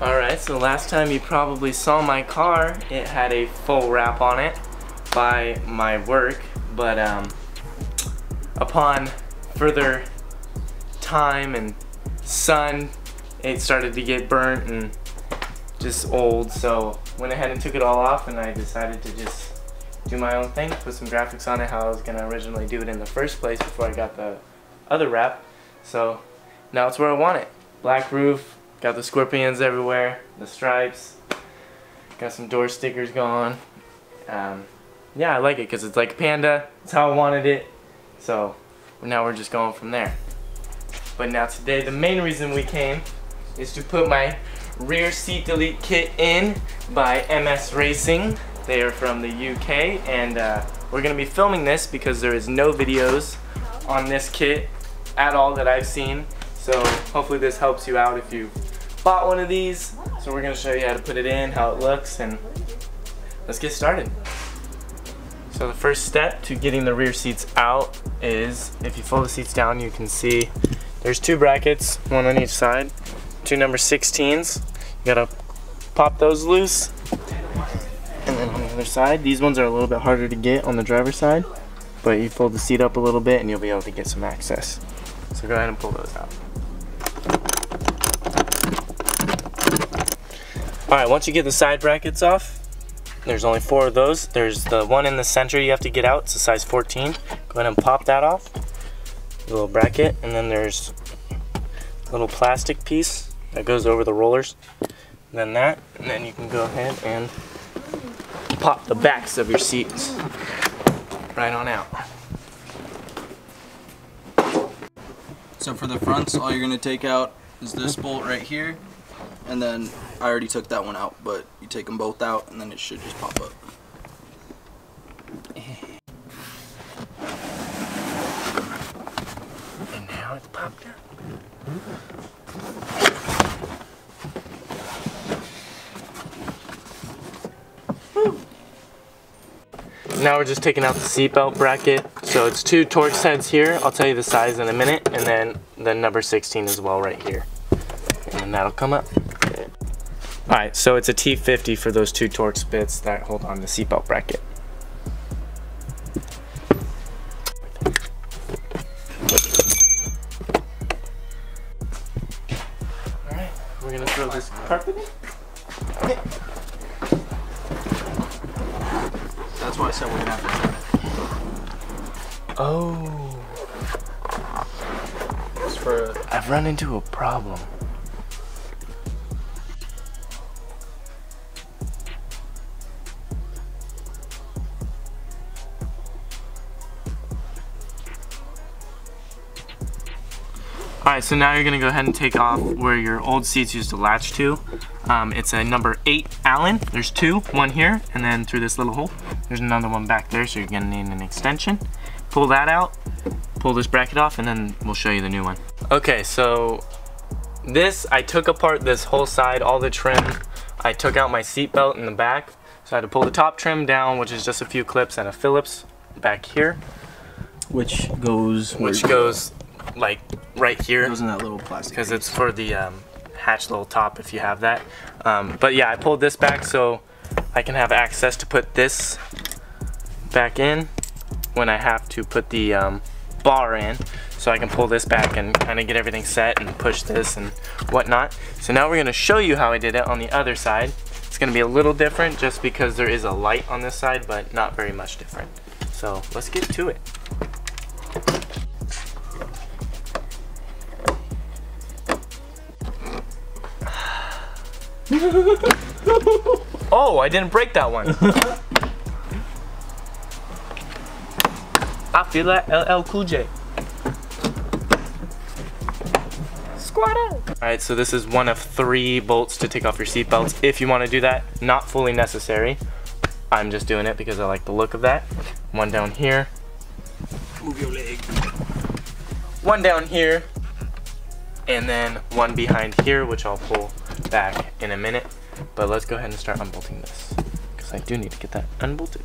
Alright, so last time you probably saw my car, it had a full wrap on it by my work, but upon further time and sun, it started to get burnt and just old, so went ahead and took it all off, and I decided to just do my own thing, put some graphics on it how I was going to originally do it in the first place before I got the other wrap. So now it's where I want it. Black roof, got the scorpions everywhere, the stripes, got some door stickers going. Yeah, I like it because it's like Panda, it's how I wanted it, so now we're just going from there. But now today the main reason we came is to put my rear seat delete kit in by MS Racing. They are from the UK, and we're going to be filming this because there is no videos on this kit at all that I've seen, so hopefully this helps you out if you bought one of these. So we're going to show you how to put it in, how it looks, and let's get started. So the first step to getting the rear seats out is, if you fold the seats down, you can see there's two brackets, one on each side, two number 16s. You gotta pop those loose, and then on the other side, these ones are a little bit harder to get on the driver's side, but you fold the seat up a little bit and you'll be able to get some access. So go ahead and pull those out. Alright, once you get the side brackets off, there's only 4 of those. There's the one in the center you have to get out, it's a size 14. Go ahead and pop that off, the little bracket, and then there's a little plastic piece that goes over the rollers. Then that, and then you can go ahead and pop the backs of your seats right on out. So for the fronts, all you're going to take out is this bolt right here, and then I already took that one out, but you take them both out and then it should just pop up. And now it's popped up. Now we're just taking out the seatbelt bracket. So it's 2 Torx heads here. I'll tell you the size in a minute, and then the number 16 as well right here. And then that'll come up. Alright, so it's a T50 for those 2 Torx bits that hold on the seatbelt bracket. Alright, we're gonna throw this carpet in. Okay. That's why I said we're gonna have to turn it. Oh. It's for I've run into a problem. Alright, so now you're going to go ahead and take off where your old seats used to latch to. It's a number 8 Allen. There's 2, one here, and then through this little hole. There's another one back there, so you're going to need an extension. Pull that out, pull this bracket off, and then we'll show you the new one. Okay, so this, I took apart this whole side, all the trim. I took out my seat belt in the back, so I had to pull the top trim down, which is just a few clips and a Phillips back here. which goes like right here. Goes in that little plastic. Because it's for the hatch little top if you have that. But yeah, I pulled this back so I can have access to put this back in when I have to put the bar in. So I can pull this back and kind of get everything set and push this and whatnot. So now we're going to show you how I did it on the other side. It's going to be a little different just because there is a light on this side, but not very much different. So let's get to it. Oh, I didn't break that one. I feel like LL Cool J. Alright, so this is one of 3 bolts to take off your seat belts if you want to do that. Not fully necessary. I'm just doing it because I like the look of that. One down here. Move your leg. One down here. And then one behind here, which I'll pull back in a minute. But let's go ahead and start unbolting this, because I do need to get that unbolted.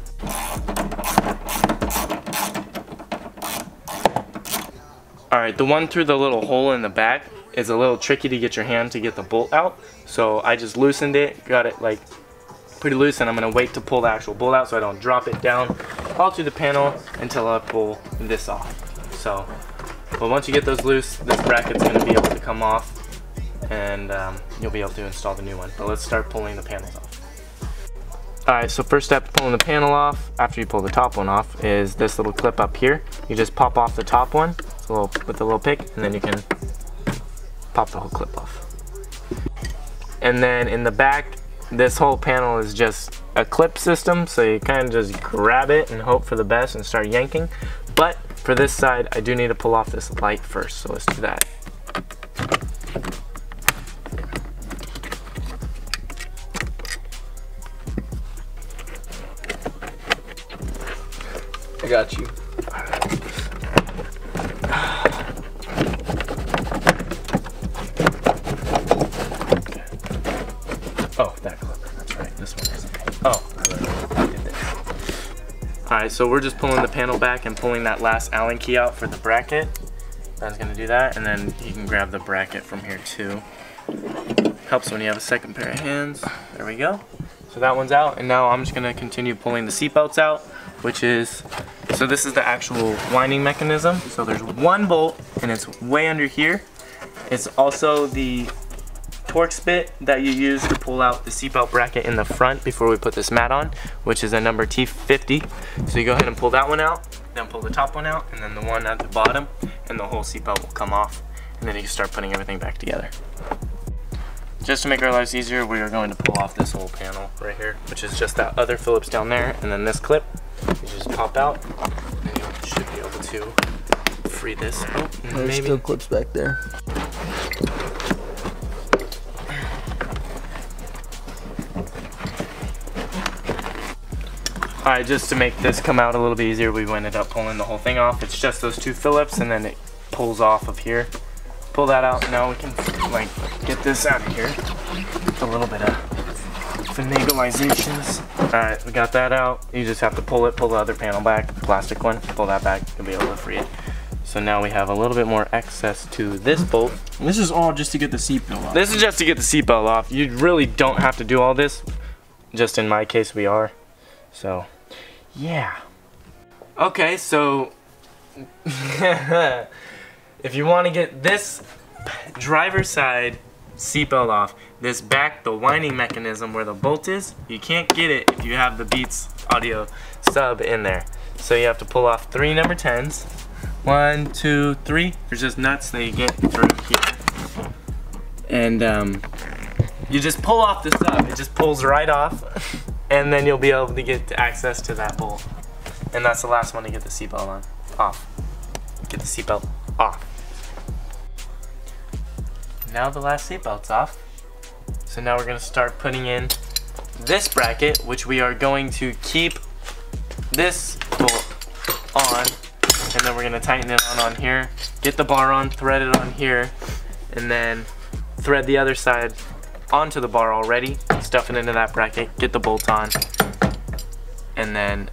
Alright, the one through the little hole in the back, it's a little tricky to get your hand to get the bolt out. So I just loosened it, got it like pretty loose, and I'm gonna wait to pull the actual bolt out so I don't drop it down all through the panel until I pull this off. So, but once you get those loose, this bracket's gonna be able to come off, and you'll be able to install the new one. But let's start pulling the panels off. Alright, so first step pulling the panel off, after you pull the top one off, is this little clip up here. You just pop off the top one with a little pick, and then you can pop the whole clip off. And then in the back, this whole panel is just a clip system, so you kind of just grab it and hope for the best and start yanking. But for this side, I do need to pull off this light first, so let's do that. I got you. Oh, that clip. That's right. This one isn't. Oh, I did this. Alright, so we're just pulling the panel back and pulling that last Allen key out for the bracket. That's going to do that, and then you can grab the bracket from here too. Helps when you have a second pair of hands. There we go. So that one's out, and now I'm just going to continue pulling the seatbelts out, which is, so this is the actual winding mechanism. So there's one bolt, and it's way under here. It's also the Torx bit that you use to pull out the seatbelt bracket in the front before we put this mat on, which is a number T50. So you go ahead and pull that one out, then pull the top one out, and then the one at the bottom, and the whole seatbelt will come off, and then you can start putting everything back together. Just to make our lives easier, we are going to pull off this whole panel right here, which is just that other Phillips down there, and then this clip, you just pop out, and you should be able to free this. Oh, There's maybe still clips back there. Alright, just to make this come out a little bit easier, we ended up pulling the whole thing off. It's just those two Phillips, and then it pulls off of here. Pull that out. Now we can like get this out of here with a little bit of finagleizations. Alright, we got that out. You just have to pull it, pull the other panel back, plastic one, pull that back, you'll be able to free it. So now we have a little bit more access to this bolt. This is all just to get the seatbelt off. This is just to get the seatbelt off. You really don't have to do all this. Just in my case, we are. So, yeah. Okay, so if you want to get this driver's side seatbelt off, this back, the winding mechanism where the bolt is, you can't get it if you have the Beats audio sub in there. So you have to pull off 3 number 10s. 1, 2, 3. There's just nuts that you get through here. And you just pull off the sub. It just pulls right off. And then you'll be able to get access to that bolt. And that's the last one to get the seatbelt on. Off. Get the seatbelt off. Now the last seatbelt's off. So now we're going to start putting in this bracket, which we are going to keep this bolt on. And then we're going to tighten it on here. Get the bar on, thread it on here. And then thread the other side onto the bar already, stuff it into that bracket, get the bolt on, and then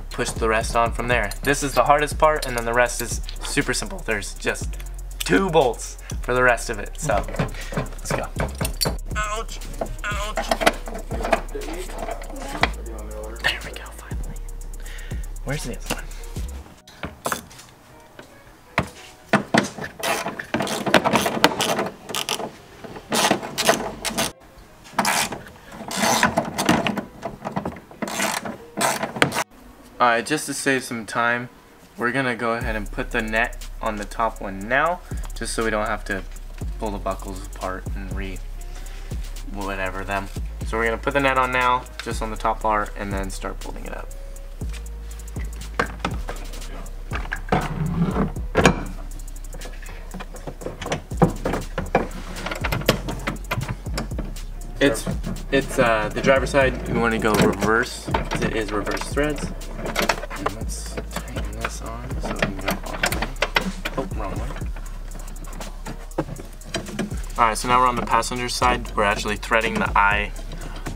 push the rest on from there. This is the hardest part, and then the rest is super simple. There's just 2 bolts for the rest of it, so let's go. Ouch, ouch. There we go, finally. Where's the other one? Alright, just to save some time, we're gonna go ahead and put the net on the top one now, just so we don't have to pull the buckles apart and whatever them. So we're gonna put the net on now, just on the top part, and then start pulling it up. It's the driver's side. We want to go reverse, because it is reverse threads. And let's tighten this on so we can go all the way. Oh, wrong one. Alright, so now we're on the passenger side. We're actually threading the eye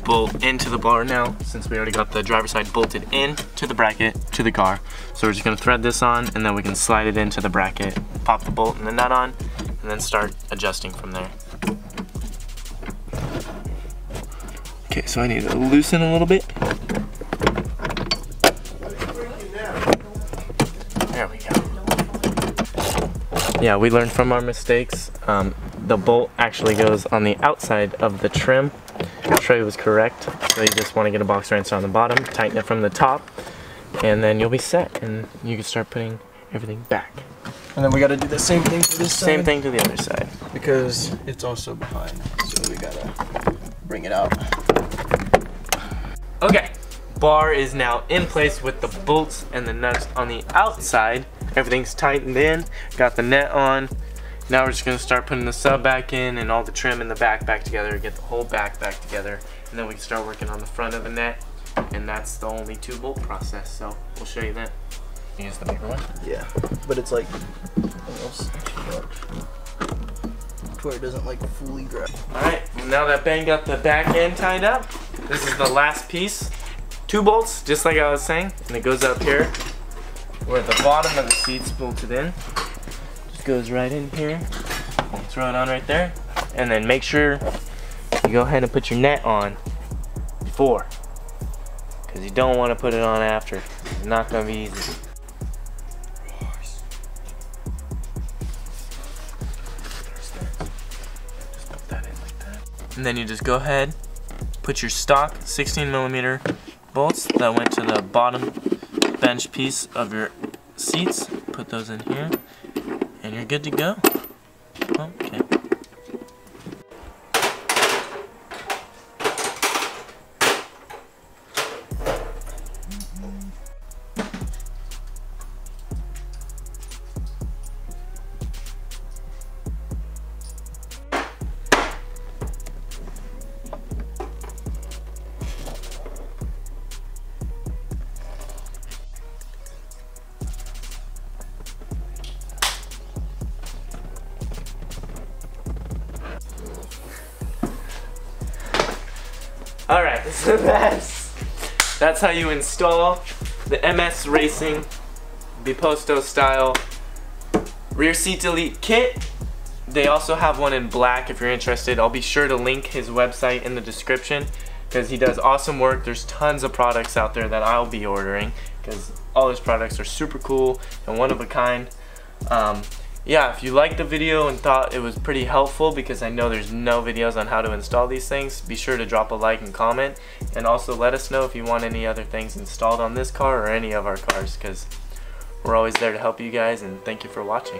bolt into the bar now, since we already got the driver's side bolted in to the bracket to the car. So we're just going to thread this on, and then we can slide it into the bracket, pop the bolt and the nut on, and then start adjusting from there. Okay, so I need to loosen a little bit. There we go. Yeah, we learned from our mistakes. The bolt actually goes on the outside of the trim. Trey was correct. So you just want to get a box wrench on the bottom, tighten it from the top, and then you'll be set, and you can start putting everything back. And then we got to do the same thing to this side. Same thing to the other side. Because it's also behind, so we got to bring it out. Okay, bar is now in place with the bolts and the nuts on the outside. Everything's tightened in, got the net on. Now we're just gonna start putting the sub back in and all the trim in the back together, get the whole back together, and then we can start working on the front of the net, and that's the only 2 bolt process, so we'll show you that. You use the bigger one? Yeah, but it's like almost too much, to where it doesn't like fully grab. Alright, well now that Ben got the back end tied up, this is the last piece. 2 bolts, just like I was saying, and it goes up here where the bottom of the seat's bolted in. Just goes right in here. Throw it on right there. And then make sure you go ahead and put your net on before, because you don't want to put it on after. It's not going to be easy. Just put that in like that. And then you just go ahead, put your stock 16mm bolts that went to the bottom bench piece of your seats. Put those in here, and you're good to go. Okay. Alright, so that's how you install the MS Racing Biposto style rear seat delete kit. They also have one in black if you're interested. I'll be sure to link his website in the description because he does awesome work. There's tons of products out there that I'll be ordering because all his products are super cool and one of a kind. Yeah, if you liked the video and thought it was pretty helpful, because I know there's no videos on how to install these things, be sure to drop a like and comment, and also let us know if you want any other things installed on this car or any of our cars, because we're always there to help you guys, and thank you for watching.